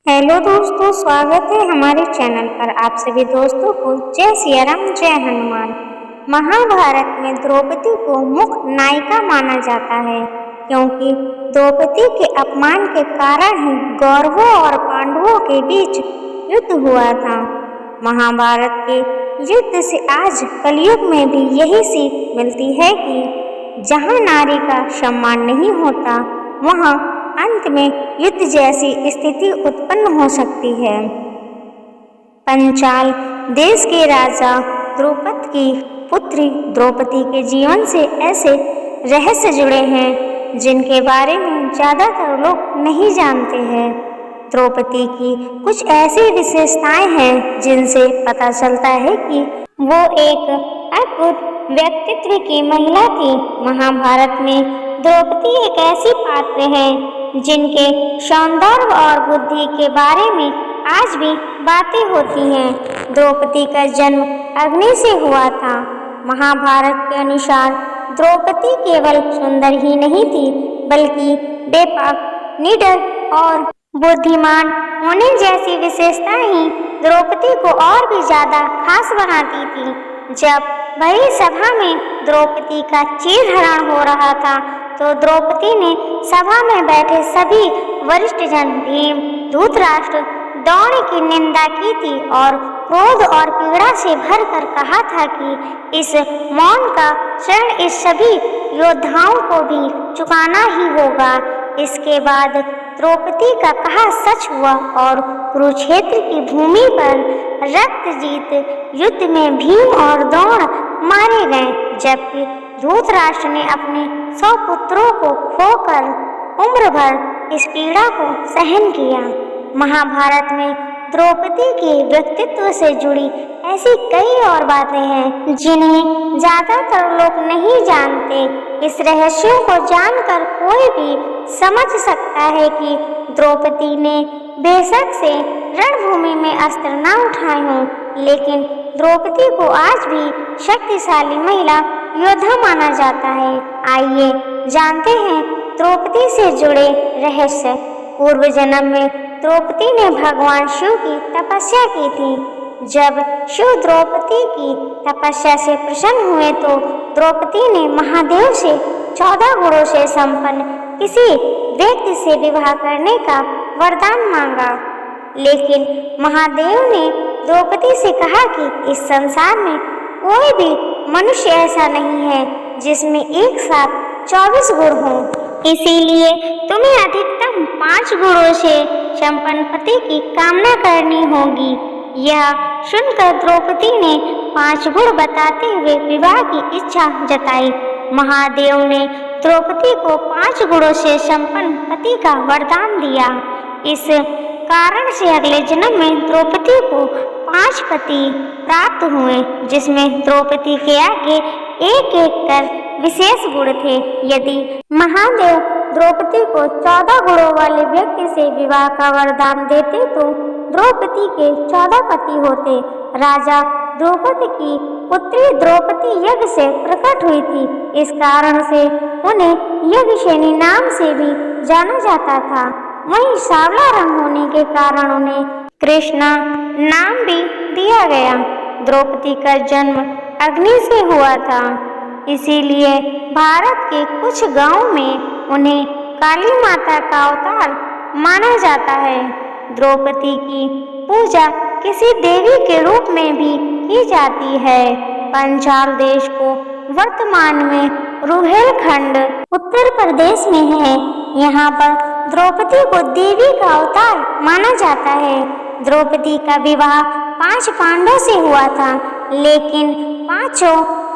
Hello दोस्तों, स्वागत है हमारे चैनल पर। आप सभी दोस्तों को जय सिया राम, जय हनुमान। महाभारत में द्रौपदी को मुख्य नायिका माना जाता है, क्योंकि द्रौपदी के अपमान के कारण ही कौरवों और पांडवों के बीच युद्ध हुआ था। महाभारत के युद्ध से आज कलयुग में भी यही सीख मिलती है कि जहाँ नारी का सम्मान नहीं होता, वहाँ अंत में युद्ध जैसी स्थिति उत्पन्न हो सकती है। पंचाल देश के राजा द्रुपद की पुत्री द्रौपदी के जीवन से ऐसे रहस्य जुड़े हैं जिनके बारे में ज्यादातर लोग नहीं जानते हैं। द्रौपदी की कुछ ऐसी विशेषताएं हैं जिनसे पता चलता है कि वो एक अद्भुत व्यक्तित्व की महिला थी। महाभारत में द्रौपदी एक ऐसी पात्र है जिनके सौंदर्य और बुद्धि के बारे में आज भी बातें होती हैं। द्रौपदी का जन्म अग्नि से हुआ था। महाभारत के अनुसार द्रौपदी केवल सुंदर ही नहीं थी, बल्कि बेपाक, निडर और बुद्धिमान होने जैसी विशेषताएं ही द्रौपदी को और भी ज्यादा खास बनाती थी। जब बड़ी सभा में द्रौपदी का चीरहरण हो रहा था, तो द्रौपदी ने सभा में बैठे सभी वरिष्ठ जन भीम, धृतराष्ट्र, द्रोण की निंदा की थी और क्रोध और पीड़ा से भरकर कहा था कि इस मौन का ऋण इस सभी योद्धाओं को भी चुकाना ही होगा। इसके बाद द्रौपदी का कहा सच हुआ और कुरुक्षेत्र की भूमि पर रक्तजीत युद्ध में भीम और द्रोण मारे गए, जबकि धृतराष्ट्र ने अपने 100 पुत्रों को खोकर उम्र भर इस पीड़ा को सहन किया। महाभारत में द्रौपदी के व्यक्तित्व से जुड़ी ऐसी कई और बातें हैं जिन्हें ज्यादातर लोग नहीं जानते। इस रहस्यों को जानकर कोई भी समझ सकता है कि द्रौपदी ने बेशक से रणभूमि में अस्त्र न उठाए हों, लेकिन द्रौपदी को आज भी शक्तिशाली महिला योद्धा माना जाता है। आइए जानते हैं द्रौपदी से जुड़े रहस्य। पूर्व जन्म में द्रौपदी ने भगवान शिव की तपस्या की थी। जब शिव द्रौपदी की तपस्या से प्रसन्न हुए, तो द्रौपदी ने महादेव से 14 गुणों से संपन्न किसी व्यक्ति से विवाह करने का वरदान मांगा, लेकिन महादेव ने द्रौपदी से कहा कि इस संसार में कोई भी मनुष्य ऐसा नहीं है जिसमें एक साथ 24 गुण हो, इसीलिए तुम्हें अधिकतम 5 गुणों से संपन्न पति की कामना करनी होगी। यह सुनकर द्रौपदी ने 5 गुण बताते हुए विवाह की इच्छा जताई। महादेव ने द्रौपदी को 5 गुणों से संपन्न पति का वरदान दिया। इस कारण से अगले जन्म में द्रौपदी को 5 पति प्राप्त हुए, जिसमें द्रौपदी के आगे एक एक कर विशेष गुण थे। यदि महादेव द्रौपदी को 14 गुणों वाले व्यक्ति से विवाह का वरदान देते, तो द्रौपदी के 14 पति होते। राजा द्रुपद की पुत्री द्रौपदी यज्ञ से प्रकट हुई थी। इस कारण से उन्हें यज्ञसेनी नाम से भी जाना जाता था। वहीं सांवला रंग होने के कारण उन्हें कृष्णा नाम भी दिया गया। द्रौपदी का जन्म अग्नि से हुआ था, इसीलिए भारत के कुछ गांवों में उन्हें काली माता का अवतार माना जाता है। द्रौपदी की पूजा किसी देवी के रूप में भी की जाती है। पंचाल देश को वर्तमान में रुहेलखंड उत्तर प्रदेश में है। यहाँ पर द्रौपदी को देवी का अवतार माना जाता है। द्रौपदी का विवाह 5 पांडवों से हुआ था, लेकिन 5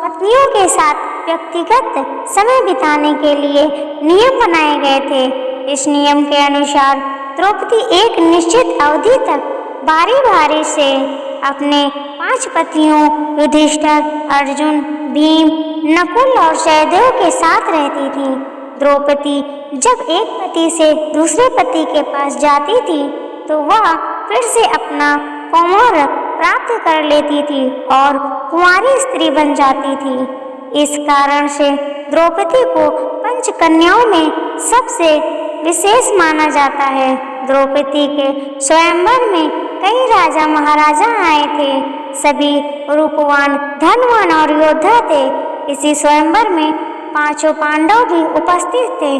पत्नियों के साथ व्यक्तिगत समय बिताने के लिए नियम बनाए गए थे। इस नियम के अनुसार द्रौपदी एक निश्चित अवधि तक बारी बारी से अपने 5 पतियों युधिष्ठिर, अर्जुन, भीम, नकुल और सहदेव के साथ रहती थी। द्रौपदी जब एक पति से दूसरे पति के पास जाती थी, तो वह फिर से अपना कौमार प्राप्त कर लेती थी और कुंवारी स्त्री बन जाती थी। इस कारण से द्रौपदी को पंचकन्याओं में सबसे विशेष माना जाता है। द्रौपदी के स्वयंवर में कई राजा महाराजा आए थे। सभी रूपवान, धनवान और योद्धा थे। इसी स्वयंवर में 5 पांडव भी उपस्थित थे।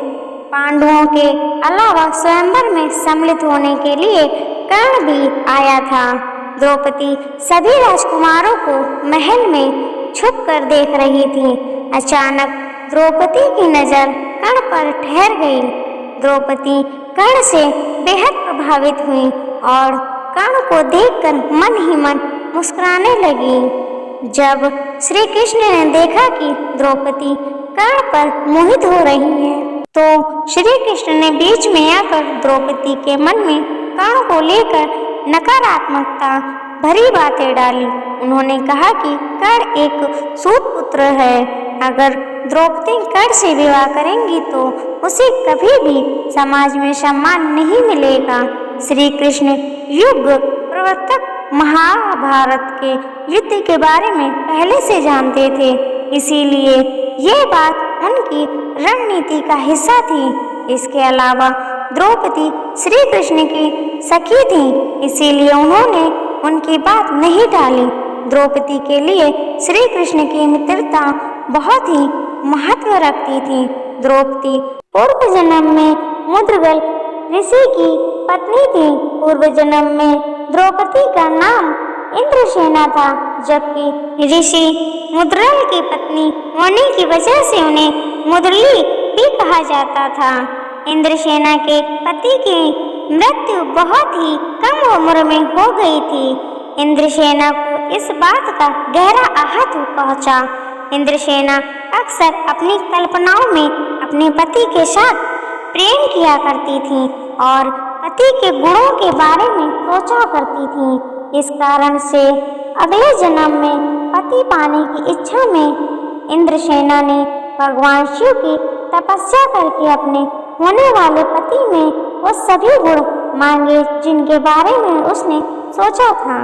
पांडवों के अलावा स्वयंवर में सम्मिलित होने के लिए कर्ण भी आया था। द्रौपदी सभी राजकुमारों को महल में छुप कर देख रही थी। अचानक द्रौपदी की नजर कर्ण पर ठहर गई। द्रौपदी कर्ण से बेहद प्रभावित हुई और कर्ण को देखकर मन ही मन मुस्कुराने लगी। जब श्री कृष्ण ने देखा कि द्रौपदी कर्ण पर मोहित हो रही है, तो श्री कृष्ण ने बीच में आकर द्रौपदी के मन में कर्ण को लेकर नकारात्मकता भरी बातें डाली। उन्होंने कहा कि कर्ण एक सूत पुत्र है। अगर द्रौपदी कर्ण से विवाह करेंगी तो उसे कभी भी समाज में सम्मान नहीं मिलेगा। श्री कृष्ण युग प्रवर्तक महाभारत के युद्ध के बारे में पहले से जानते थे, इसीलिए यह बात उनकी रणनीति का हिस्सा थी। इसके अलावा द्रौपदी श्री कृष्ण की सखी थी, इसीलिए उन्होंने उनकी बात नहीं टाली। द्रौपदी के लिए श्री कृष्ण की मित्रता बहुत ही महत्व रखती थी। द्रौपदी पूर्व जन्म में मुद्रगल ऋषि की पत्नी थी। पूर्व जन्म में द्रौपदी का नाम इंद्रसेना था, जबकि ऋषि मुद्रल की पत्नी होने की वजह से उन्हें मुद्रली भी कहा जाता था। इंद्रसेना के पति की मृत्यु बहुत ही कम उम्र में हो गई थी। इंद्रसेना को इस बात का गहरा आहत पहुंचा। इंद्रसेना अक्सर अपनी कल्पनाओं में अपने पति के साथ प्रेम किया करती थी और पति के गुणों के बारे में सोचा करती थी। इस कारण से अगले जन्म में पति पाने की इच्छा में इंद्रसेना ने भगवान शिव की तपस्या करके अपने होने वाले पति में वो सभी गुण मांगे जिनके बारे में उसने सोचा था।